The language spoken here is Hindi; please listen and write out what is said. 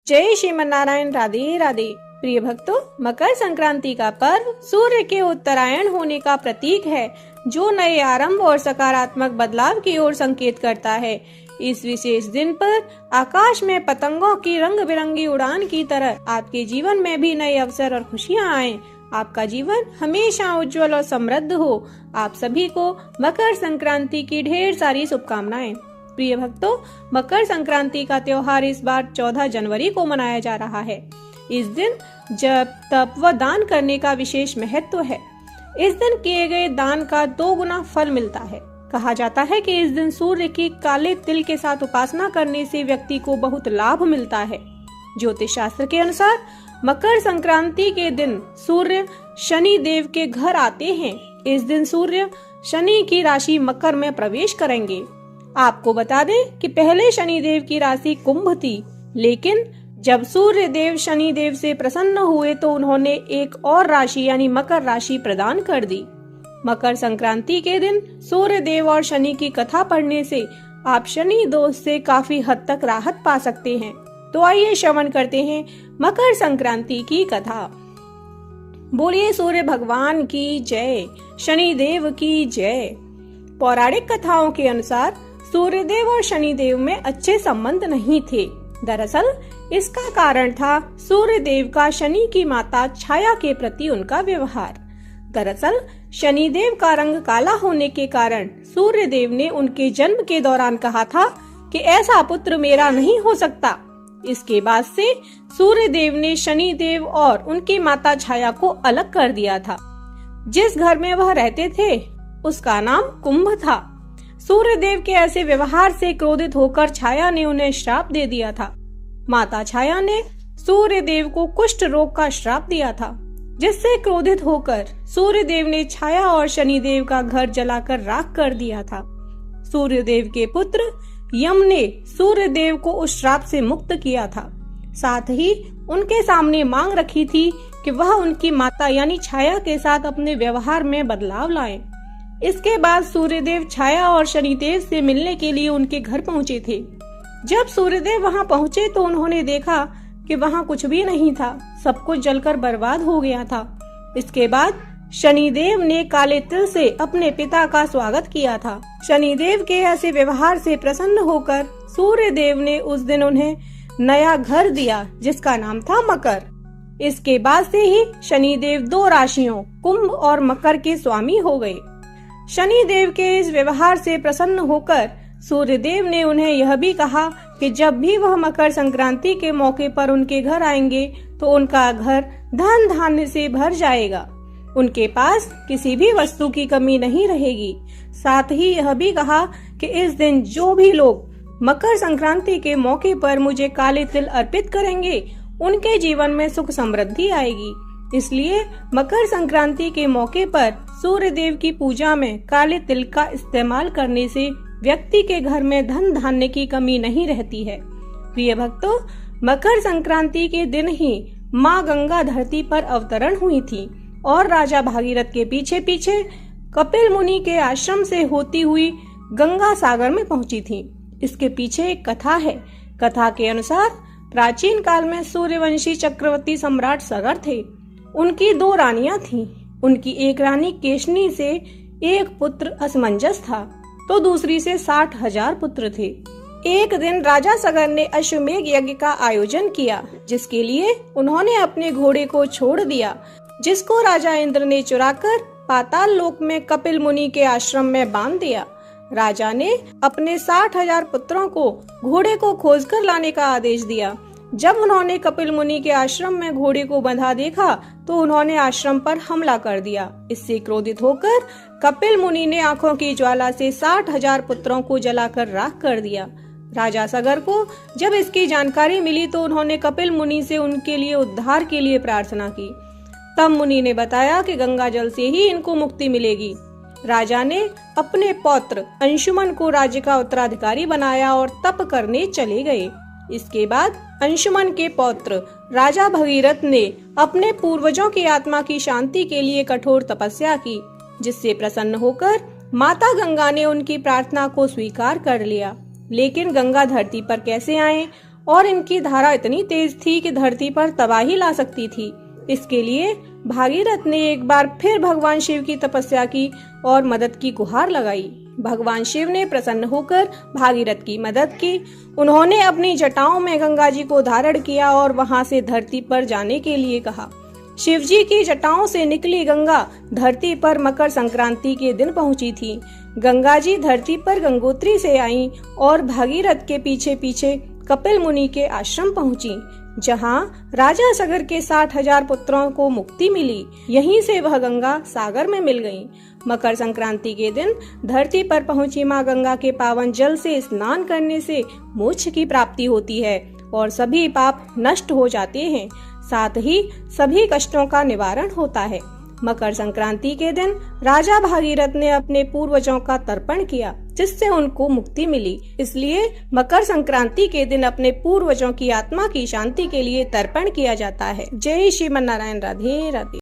जय श्रीमन नारायण। राधे राधे। प्रिय भक्तों, मकर संक्रांति का पर्व सूर्य के उत्तरायण होने का प्रतीक है, जो नए आरंभ और सकारात्मक बदलाव की ओर संकेत करता है। इस विशेष दिन पर आकाश में पतंगों की रंग बिरंगी उड़ान की तरह आपके जीवन में भी नए अवसर और खुशियां आए। आपका जीवन हमेशा उज्जवल और समृद्ध हो। आप सभी को मकर संक्रांति की ढेर सारी शुभकामनाएं। प्रिय भक्तों, मकर संक्रांति का त्योहार इस बार 14 जनवरी को मनाया जा रहा है। इस दिन जप, तप व दान करने का विशेष महत्व है। इस दिन किए गए दान का 2 गुना फल मिलता है। कहा जाता है कि इस दिन सूर्य की काले तिल के साथ उपासना करने से व्यक्ति को बहुत लाभ मिलता है। ज्योतिष शास्त्र के अनुसार मकर संक्रांति के दिन सूर्य शनि देव के घर आते हैं। इस दिन सूर्य शनि की राशि मकर में प्रवेश करेंगे। आपको बता दें कि पहले शनि देव की राशि कुंभ थी, लेकिन जब सूर्य देव शनि देव से प्रसन्न हुए तो उन्होंने एक और राशि यानी मकर राशि प्रदान कर दी। मकर संक्रांति के दिन सूर्य देव और शनि की कथा पढ़ने से आप शनि दोष से काफी हद तक राहत पा सकते हैं। तो आइए श्रवण करते हैं मकर संक्रांति की कथा। बोलिए सूर्य भगवान की जय, शनि देव की जय। पौराणिक कथाओं के अनुसार सूर्यदेव और शनिदेव में अच्छे संबंध नहीं थे। दरअसल इसका कारण था सूर्यदेव का शनि की माता छाया के प्रति उनका व्यवहार। दरअसल शनिदेव का रंग काला होने के कारण सूर्यदेव ने उनके जन्म के दौरान कहा था कि ऐसा पुत्र मेरा नहीं हो सकता। इसके बाद से सूर्यदेव ने शनिदेव और उनकी माता छाया को अलग कर दिया था। जिस घर में वह रहते थे उसका नाम कुंभ था। सूर्यदेव के ऐसे व्यवहार से क्रोधित होकर छाया ने उन्हें श्राप दे दिया था। माता छाया ने सूर्यदेव को कुष्ठ रोग का श्राप दिया था, जिससे क्रोधित होकर सूर्यदेव ने छाया और शनिदेव का घर जलाकर राख कर दिया था। सूर्यदेव के पुत्र यम ने सूर्यदेव को उस श्राप से मुक्त किया था। साथ ही उनके सामने मांग रखी थी कि वह उनकी माता यानी छाया के साथ अपने व्यवहार में बदलाव लाएं। इसके बाद सूर्यदेव छाया और शनिदेव से मिलने के लिए उनके घर पहुंचे थे। जब सूर्यदेव वहां पहुंचे तो उन्होंने देखा कि वहां कुछ भी नहीं था, सब कुछ जलकर बर्बाद हो गया था। इसके बाद शनिदेव ने काले तिल से अपने पिता का स्वागत किया था। शनिदेव के ऐसे व्यवहार से प्रसन्न होकर सूर्यदेव ने उस दिन उन्हें नया घर दिया, जिसका नाम था मकर। इसके बाद से ही शनिदेव 2 राशियों कुंभ और मकर के स्वामी हो गए। शनिदेव के इस व्यवहार से प्रसन्न होकर सूर्यदेव ने उन्हें यह भी कहा कि जब भी वह मकर संक्रांति के मौके पर उनके घर आएंगे तो उनका घर धन धान्य से भर जाएगा। उनके पास किसी भी वस्तु की कमी नहीं रहेगी। साथ ही यह भी कहा कि इस दिन जो भी लोग मकर संक्रांति के मौके पर मुझे काले तिल अर्पित करेंगे, उनके जीवन में सुख समृद्धि आएगी। इसलिए मकर संक्रांति के मौके पर सूर्यदेव की पूजा में काले तिल का इस्तेमाल करने से व्यक्ति के घर में धन धान्य की कमी नहीं रहती है। प्रिय भक्तों, मकर संक्रांति के दिन ही माँ गंगा धरती पर अवतरण हुई थी और राजा भागीरथ के पीछे पीछे कपिल मुनि के आश्रम से होती हुई गंगा सागर में पहुंची थी। इसके पीछे एक कथा है। कथा के अनुसार प्राचीन काल में सूर्यवंशी चक्रवर्ती सम्राट सगर थे। उनकी 2 रानियां थीं। उनकी एक रानी केशनी से एक पुत्र असमंजस था, तो दूसरी से 60,000 पुत्र थे। एक दिन राजा सगर ने अश्वमेघ यज्ञ का आयोजन किया, जिसके लिए उन्होंने अपने घोड़े को छोड़ दिया, जिसको राजा इंद्र ने चुराकर पाताल लोक में कपिल मुनि के आश्रम में बांध दिया। राजा ने अपने 60,000 पुत्रों को घोड़े को खोजकर लाने का आदेश दिया। जब उन्होंने कपिल मुनि के आश्रम में घोड़े को बंधा देखा तो उन्होंने आश्रम पर हमला कर दिया। इससे क्रोधित होकर कपिल मुनि ने आंखों की ज्वाला से 60,000 पुत्रों को जलाकर राख कर दिया। राजा सगर को जब इसकी जानकारी मिली तो उन्होंने कपिल मुनि से उनके लिए उद्धार के लिए प्रार्थना की। तब मुनि ने बताया कि गंगा जल से ही इनको मुक्ति मिलेगी। राजा ने अपने पौत्र अंशुमन को राज्य का उत्तराधिकारी बनाया और तप करने चले गए। इसके बाद अंशुमन के पौत्र राजा भगीरथ ने अपने पूर्वजों की आत्मा की शांति के लिए कठोर तपस्या की, जिससे प्रसन्न होकर माता गंगा ने उनकी प्रार्थना को स्वीकार कर लिया। लेकिन गंगा धरती पर कैसे आए और इनकी धारा इतनी तेज थी कि धरती पर तबाही ला सकती थी। इसके लिए भागीरथ ने एक बार फिर भगवान शिव की तपस्या की और मदद की गुहार लगाई। भगवान शिव ने प्रसन्न होकर भागीरथ की मदद की। उन्होंने अपनी जटाओं में गंगा जी को धारण किया और वहां से धरती पर जाने के लिए कहा। शिवजी की जटाओं से निकली गंगा धरती पर मकर संक्रांति के दिन पहुंची थी। गंगा जी धरती पर गंगोत्री से आईं और भागीरथ के पीछे पीछे कपिल मुनि के आश्रम पहुंची, जहां राजा सगर के 60,000 पुत्रों को मुक्ति मिली। यहीं से वह गंगा सागर में मिल गईं। मकर संक्रांति के दिन धरती पर पहुंची मां गंगा के पावन जल से स्नान करने से मोक्ष की प्राप्ति होती है और सभी पाप नष्ट हो जाते हैं, साथ ही सभी कष्टों का निवारण होता है। मकर संक्रांति के दिन राजा भागीरथ ने अपने पूर्वजों का तर्पण किया, जिससे उनको मुक्ति मिली। इसलिए मकर संक्रांति के दिन अपने पूर्वजों की आत्मा की शांति के लिए तर्पण किया जाता है। जय श्रीमन नारायण। राधे राधे।